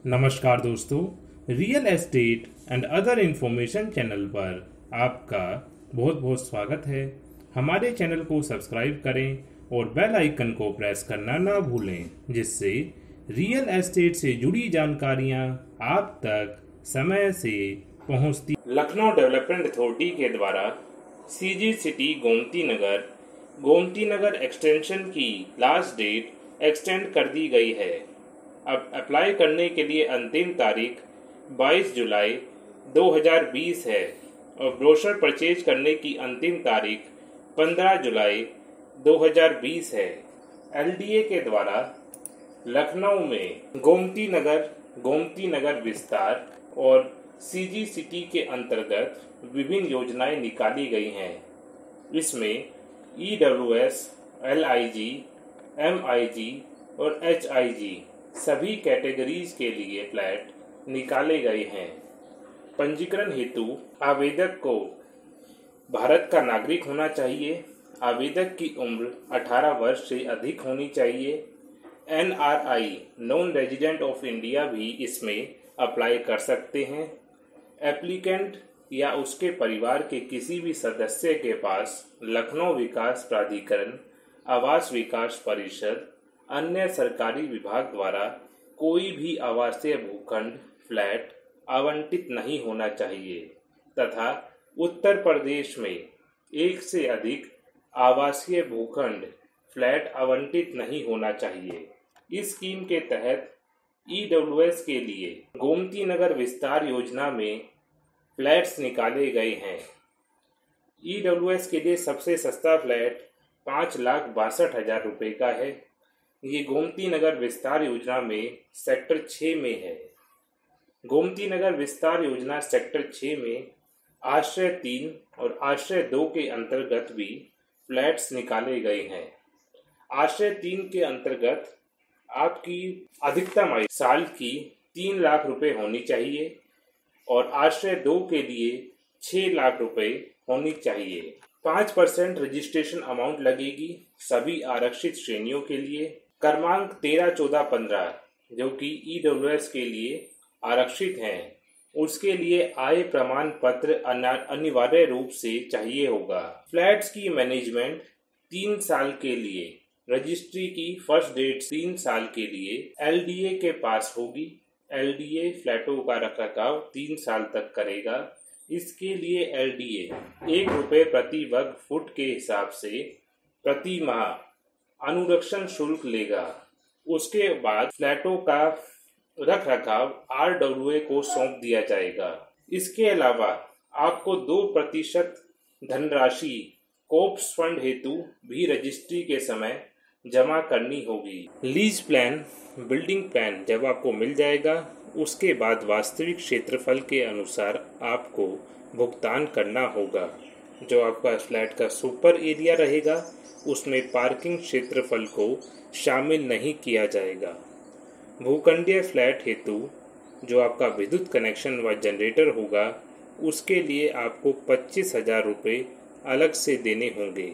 नमस्कार दोस्तों, real estate and other information channel पर आपका बहुत बहुत स्वागत है। हमारे चैनल को सब्सक्राइब करें और बेल आइकन को प्रेस करना ना भूलें, जिससे रियल एस्टेट से जुड़ी जानकारियां आप तक समय से पहुंचती। लखनऊ डेवलपमेंट अथॉरिटी के द्वारा CG city Gomti Nagar extension की लास्ट डेट एक्सटेंड कर दी गई है। अब अप्लाई करने के लिए अंतिम तारीख 22 जुलाई 2020 है और ब्रोशर परचेज करने की अंतिम तारीख 15 जुलाई 2020 है। एलडीए के द्वारा लखनऊ में गोमती नगर विस्तार और सीजी सिटी के अंतर्गत विभिन्न योजनाएं निकाली गई हैं। इसमें ईडब्ल्यूएस, एलआईजी, एमआईजी और एचआईजी सभी कैटेगरीज के लिए फ्लैट निकाले गए हैं। पंजीकरण हेतु आवेदक को भारत का नागरिक होना चाहिए। आवेदक की उम्र 18 वर्ष से अधिक होनी चाहिए। NRI, non resident of India भी इसमें अप्लाई कर सकते हैं। एप्लीकेंट या उसके परिवार के किसी भी सदस्य के पास लखनऊ विकास प्राधिकरण, आवास विकास परिषद, अन्य सरकारी विभाग द्वारा कोई भी आवासीय भूखंड फ्लैट आवंटित नहीं होना चाहिए तथा उत्तर प्रदेश में एक से अधिक आवासीय भूखंड फ्लैट आवंटित नहीं होना चाहिए। इस स्कीम के तहत ईडब्ल्यूएस के लिए गोमती नगर विस्तार योजना में फ्लैट्स निकाले गए हैं। ईडब्ल्यूएस के लिए सबसे सस्ता फ्लैट 5,62,000 रुपये का है। ये गोमती नगर विस्तार योजना में सेक्टर 6 में है। गोमती नगर विस्तार योजना सेक्टर 6 में आश्रय 3 और आश्रय 2 के अंतर्गत भी फ्लैट्स निकाले गए हैं। आश्रय 3 के अंतर्गत आपकी अधिकतम आयु साल की 3 लाख रुपए होनी चाहिए और आश्रय 2 के लिए 6 लाख रुपए होनी चाहिए। 5% रजिस्ट्रेशन अमाउंट लगेगी सभी आरक्षित श्रेणियों के लिए। क्रमांक 13, 14, 15 जो कि ईडब्ल्यूएस के लिए आरक्षित हैं, उसके लिए आय प्रमाण पत्र अनिवार्य रूप से चाहिए होगा। फ्लैट्स की मैनेजमेंट 3 साल के लिए, रजिस्ट्री की फर्स्ट डेट 3 साल के लिए एलडीए के पास होगी। एलडीए फ्लैटों का रखरखाव 3 साल तक करेगा। इसके लिए एलडीए ₹1 प्रति वर्ग फुट के हिसाब से प्रति माह अनुरक्षण शुल्क लेगा। उसके बाद फ्लैटों का रखरखाव आरडब्ल्यूए को सौंप दिया जाएगा। इसके अलावा आपको 2% धनराशि कोप्स फंड हेतु भी रजिस्ट्री के समय जमा करनी होगी। लीज प्लान, बिल्डिंग प्लान जब आपको मिल जाएगा, उसके बाद वास्तविक क्षेत्रफल के अनुसार आपको भुगतान करना होगा। जो आपका फ्लैट का सुपर एरिया रहेगा उसमें पार्किंग क्षेत्रफल को शामिल नहीं किया जाएगा। भूखंडीय फ्लैट हेतु जो आपका विद्युत कनेक्शन व जनरेटर होगा उसके लिए आपको 25,000 रुपये अलग से देने होंगे।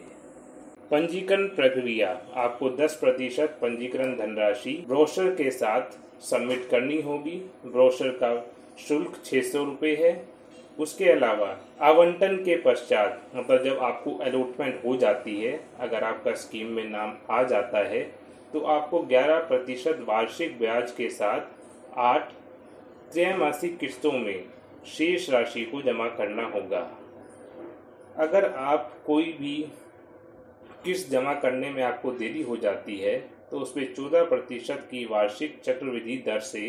पंजीकरण प्रक्रिया, आपको 10% पंजीकरण धनराशि ब्रोशर के साथ सबमिट करनी होगी। ब्रोशर का शुल्क 600 रुपये है। उसके अलावा आवंटन के पश्चात, मतलब जब आपको अलॉटमेंट हो जाती है, अगर आपका स्कीम में नाम आ जाता है तो आपको 11% वार्षिक ब्याज के साथ 8 त्रैमासिक किस्तों में शेष राशि को जमा करना होगा। अगर आप कोई भी किस्त जमा करने में आपको देरी हो जाती है तो उसमें 14% की वार्षिक चक्रवृद्धि दर से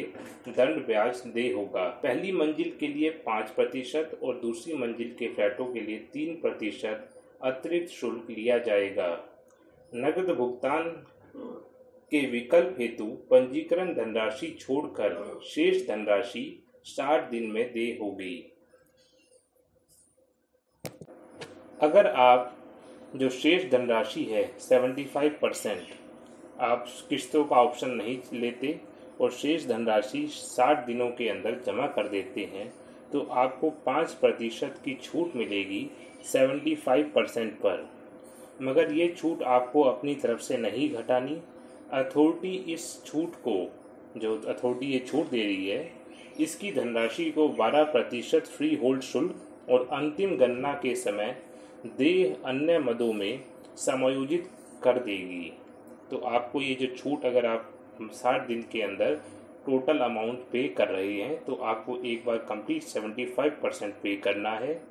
दंड ब्याज देय होगा। पहली मंजिल के लिए 5% और दूसरी मंजिल के फ्लैटों के लिए 3% अतिरिक्त शुल्क लिया जाएगा। नकद भुगतान के विकल्प हेतु पंजीकरण धनराशि छोड़कर शेष धनराशि 60 दिन में देय होगी। अगर आप जो शेष धनराशि है 75% आप किस्तों का ऑप्शन नहीं लेते और शेष धनराशि 60 दिनों के अंदर जमा कर देते हैं तो आपको 5% की छूट मिलेगी 75% पर। मगर ये छूट आपको अपनी तरफ से नहीं घटानी। अथॉरिटी इस छूट को जो अथॉरिटी ये छूट दे रही है, इसकी धनराशि को 12% फ्री होल्ड शुल्क और अंतिम गणना के समय देय अन्य मदों में समायोजित कर देगी। तो आपको ये जो छूट, अगर आप 60 दिन के अंदर टोटल अमाउंट पे कर रहे हैं तो आपको एक बार कंप्लीट 75% पे करना है।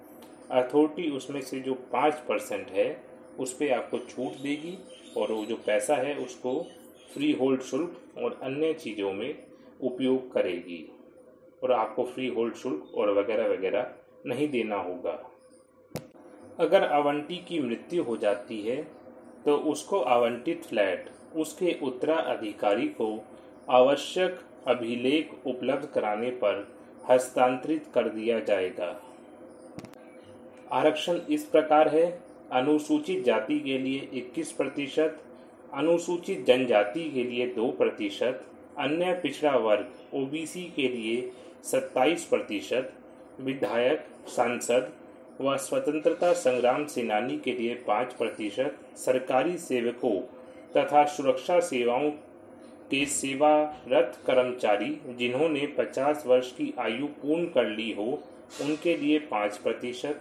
अथॉरिटी उसमें से जो 5% है उस पर आपको छूट देगी और वो जो पैसा है उसको फ्री होल्ड शुल्क और अन्य चीज़ों में उपयोग करेगी और आपको फ्री होल्ड शुल्क और वगैरह वगैरह नहीं देना होगा। अगर आवंटी की मृत्यु हो जाती है तो उसको आवंटित फ्लैट उसके उत्तराधिकारी को आवश्यक अभिलेख उपलब्ध कराने पर हस्तांतरित कर दिया जाएगा। आरक्षण इस प्रकार है: अनुसूचित जाति के लिए 21%, अनुसूचित जनजाति के लिए 2%, अन्य पिछड़ा वर्ग ओबीसी के लिए 27%, विधायक, सांसद व स्वतंत्रता संग्राम सेनानी के लिए 5%, सरकारी सेवकों तथा सुरक्षा सेवाओं के सेवारत कर्मचारी जिन्होंने 50 वर्ष की आयु पूर्ण कर ली हो उनके लिए 5%,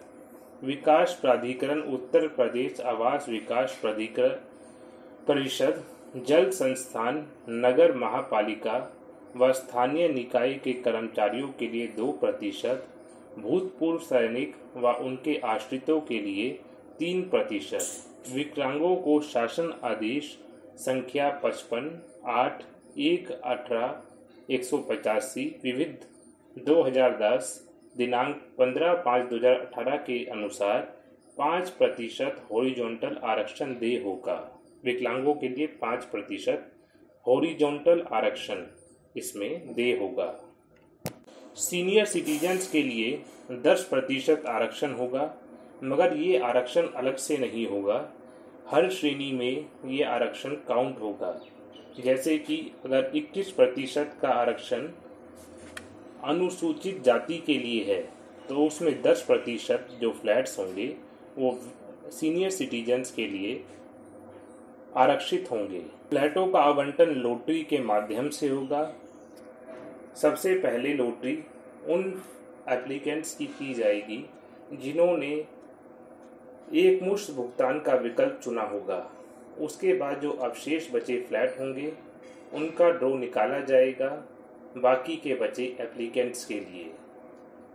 विकास प्राधिकरण उत्तर प्रदेश आवास विकास प्राधिकरण परिषद, जल संस्थान, नगर महापालिका व स्थानीय निकाय के कर्मचारियों के लिए 2%, भूतपूर्व सैनिक व उनके आश्रितों के लिए 3%, विकलांगों को शासन आदेश संख्या 55-8-1-18-185 विविध 2010 दिनांक 15/5/2018 के अनुसार 5% हॉरिजॉन्टल आरक्षण देय होगा। विकलांगों के लिए 5% हॉरिजॉन्टल आरक्षण इसमें देय होगा। सीनियर सिटीजन्स के लिए 10% आरक्षण होगा, मगर ये आरक्षण अलग से नहीं होगा, हर श्रेणी में ये आरक्षण काउंट होगा। जैसे कि अगर 21% का आरक्षण अनुसूचित जाति के लिए है तो उसमें 10% जो फ्लैट्स होंगे वो सीनियर सिटीजन्स के लिए आरक्षित होंगे। फ्लैटों का आवंटन लॉटरी के माध्यम से होगा। सबसे पहले लॉटरी उन एप्लीकेंट्स की जाएगी जिन्होंने एक मुश्त भुगतान का विकल्प चुना होगा। उसके बाद जो अवशेष बचे फ्लैट होंगे उनका ड्रॉ निकाला जाएगा बाकी के बचे एप्लीकेंट्स के लिए।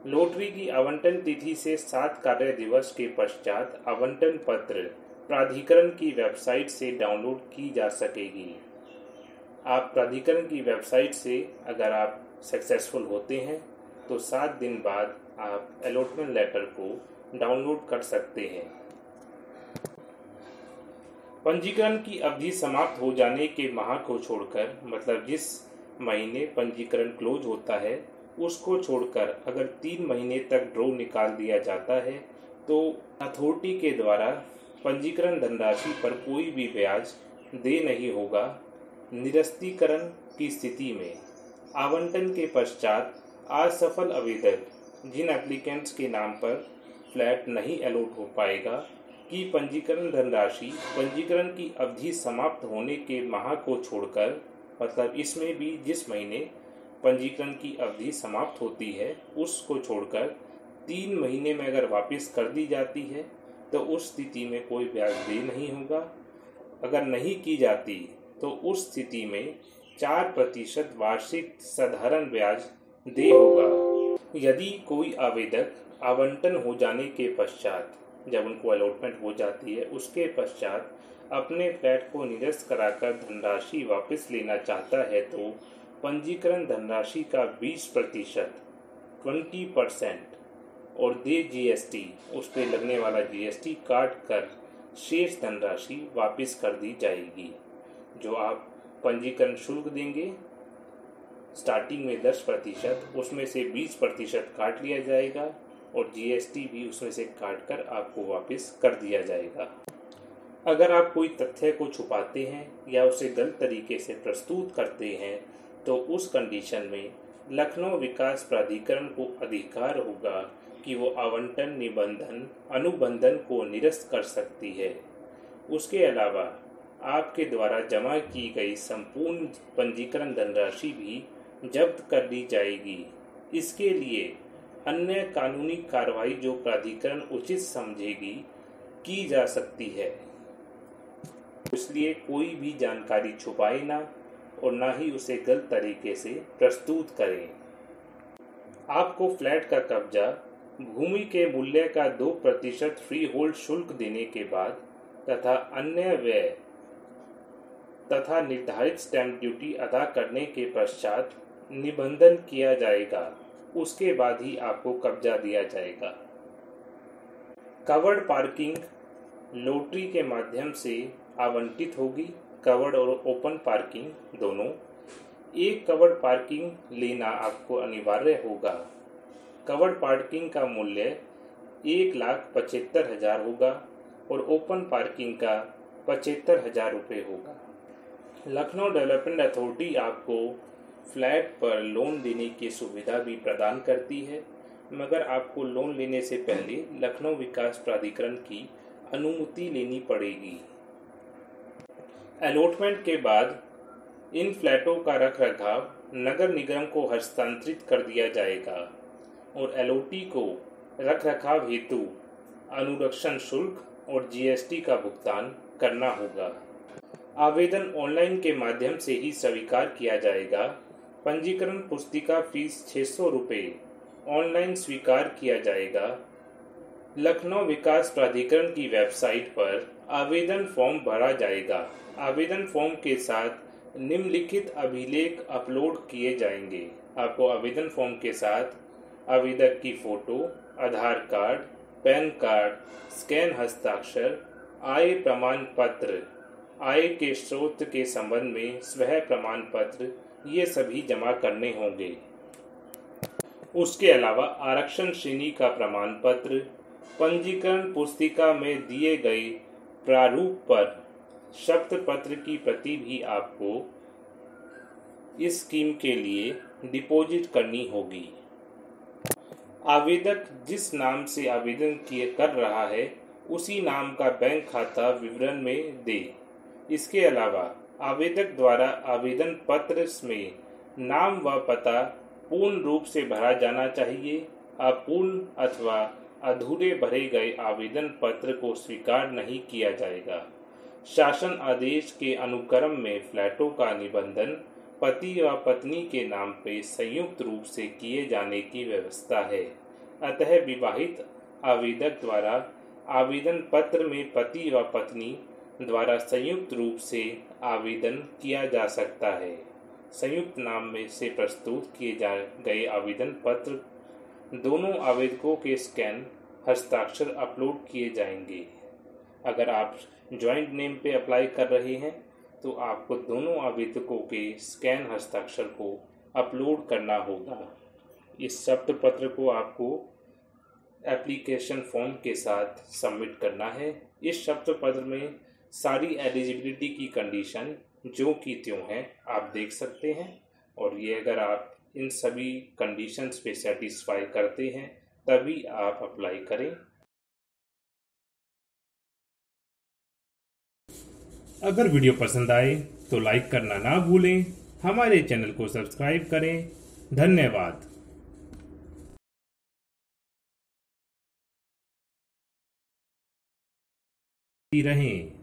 लॉटरी की आवंटन तिथि से 7 कार्य दिवस के पश्चात आवंटन पत्र प्राधिकरण की वेबसाइट से डाउनलोड की जा सकेगी। आप प्राधिकरण की वेबसाइट से अगर आप सक्सेसफुल होते हैं तो 7 दिन बाद आप अलॉटमेंट लेटर को डाउनलोड कर सकते हैं। पंजीकरण की अवधि समाप्त हो जाने के माह को छोड़कर, मतलब जिस महीने पंजीकरण क्लोज होता है उसको छोड़कर अगर 3 महीने तक ड्रॉ निकाल दिया जाता है तो अथॉरिटी के द्वारा पंजीकरण धनराशि पर कोई भी ब्याज देय नहीं होगा। निरस्तीकरण की स्थिति में आवंटन के पश्चात असफल आवेदक जिन एप्लीकेंट्स के नाम पर फ्लैट नहीं अलॉट हो पाएगा कि पंजीकरण धनराशि पंजीकरण की अवधि समाप्त होने के माह को छोड़कर, मतलब इसमें भी जिस महीने पंजीकरण की अवधि समाप्त होती है उसको छोड़कर 3 महीने में अगर वापस कर दी जाती है तो उस स्थिति में कोई ब्याज देय नहीं होगा। अगर नहीं की जाती तो उस स्थिति में 4% वार्षिक साधारण ब्याज देय होगा। यदि कोई आवेदक आवंटन हो जाने के पश्चात, जब उनको अलॉटमेंट हो जाती है उसके पश्चात अपने फ्लैट को निरस्त कराकर धनराशि वापस लेना चाहता है तो पंजीकरण धनराशि का 20% 20% और दे जीएसटी, उस पर लगने वाला जीएसटी काट कर शेष धनराशि वापस कर दी जाएगी। जो आप पंजीकरण शुल्क देंगे स्टार्टिंग में 10%, उसमें से 20% काट लिया जाएगा और जीएसटी भी उसमें से काट कर आपको वापस कर दिया जाएगा। अगर आप कोई तथ्य को छुपाते हैं या उसे गलत तरीके से प्रस्तुत करते हैं तो उस कंडीशन में लखनऊ विकास प्राधिकरण को अधिकार होगा कि वो आवंटन निबंधन अनुबंधन को निरस्त कर सकती है। उसके अलावा आपके द्वारा जमा की गई संपूर्ण पंजीकरण धनराशि भी जब्त कर ली जाएगी। इसके लिए अन्य कानूनी कार्रवाई जो प्राधिकरण उचित समझेगी की जा सकती है। इसलिए कोई भी जानकारी छुपाए ना और ना ही उसे गलत तरीके से प्रस्तुत करें। आपको फ्लैट का कब्जा भूमि के मूल्य का 2% फ्री होल्ड शुल्क देने के बाद तथा अन्य व्यय तथा निर्धारित स्टैंप ड्यूटी अदा करने के पश्चात निबंधन किया जाएगा। उसके बाद ही आपको कब्जा दिया जाएगा। कवर्ड पार्किंग लॉटरी के माध्यम से आवंटित होगी। कवर्ड और ओपन पार्किंग दोनों। एक कवर्ड पार्किंग लेना आपको अनिवार्य होगा। कवर्ड पार्किंग का मूल्य 1,75,000 होगा और ओपन पार्किंग का 75,000 रुपये होगा। लखनऊ डेवलपमेंट अथॉरिटी आपको फ्लैट पर लोन देने की सुविधा भी प्रदान करती है, मगर आपको लोन लेने से पहले लखनऊ विकास प्राधिकरण की अनुमति लेनी पड़ेगी। अलॉटमेंट के बाद इन फ्लैटों का रखरखाव नगर निगम को हस्तांतरित कर दिया जाएगा और एलओटी को रखरखाव हेतु अनुरक्षण शुल्क और जीएसटी का भुगतान करना होगा। आवेदन ऑनलाइन के माध्यम से ही स्वीकार किया जाएगा। पंजीकरण पुस्तिका फीस 600 रुपये ऑनलाइन स्वीकार किया जाएगा। लखनऊ विकास प्राधिकरण की वेबसाइट पर आवेदन फॉर्म भरा जाएगा। आवेदन फॉर्म के साथ निम्नलिखित अभिलेख अपलोड किए जाएंगे। आपको आवेदन फॉर्म के साथ आवेदक की फोटो, आधार कार्ड, पैन कार्ड, स्कैन हस्ताक्षर, आय प्रमाण पत्र, आय के स्रोत के संबंध में स्वयं प्रमाण पत्र, ये सभी जमा करने होंगे। उसके अलावा आरक्षण श्रेणी का प्रमाण पत्र, पंजीकरण पुस्तिका में दिए गए प्रारूप पर शर्त पत्र की प्रति भी आपको इस स्कीम के लिए डिपॉजिट करनी होगी। आवेदक जिस नाम से आवेदन कर रहा है उसी नाम का बैंक खाता विवरण में दे। इसके अलावा आवेदक द्वारा आवेदन पत्र में नाम व पता पूर्ण रूप से भरा जाना चाहिए। अपूर्ण अथवा अधूरे भरे गए आवेदन पत्र को स्वीकार नहीं किया जाएगा। शासन आदेश के अनुक्रम में फ्लैटों का निबंधन पति व पत्नी के नाम पे संयुक्त रूप से किए जाने की व्यवस्था है। अतः विवाहित आवेदक द्वारा आवेदन पत्र में पति व पत्नी द्वारा संयुक्त रूप से आवेदन किया जा सकता है। संयुक्त नाम में से प्रस्तुत किए गए आवेदन पत्र दोनों आवेदकों के स्कैन हस्ताक्षर अपलोड किए जाएंगे। अगर आप ज्वाइंट नेम पे अप्लाई कर रहे हैं तो आपको दोनों आवेदकों के स्कैन हस्ताक्षर को अपलोड करना होगा। इस शब्द पत्र को आपको एप्लीकेशन फॉर्म के साथ सबमिट करना है। इस शब्द पत्र में सारी एलिजिबिलिटी की कंडीशन जो कि त्यों हैं आप देख सकते हैं, और ये अगर आप इन सभी कंडीशंस पे सेटिस्फाई करते हैं तभी आप अप्लाई करें। अगर वीडियो पसंद आए तो लाइक करना ना भूलें। हमारे चैनल को सब्सक्राइब करें। धन्यवाद। रहें।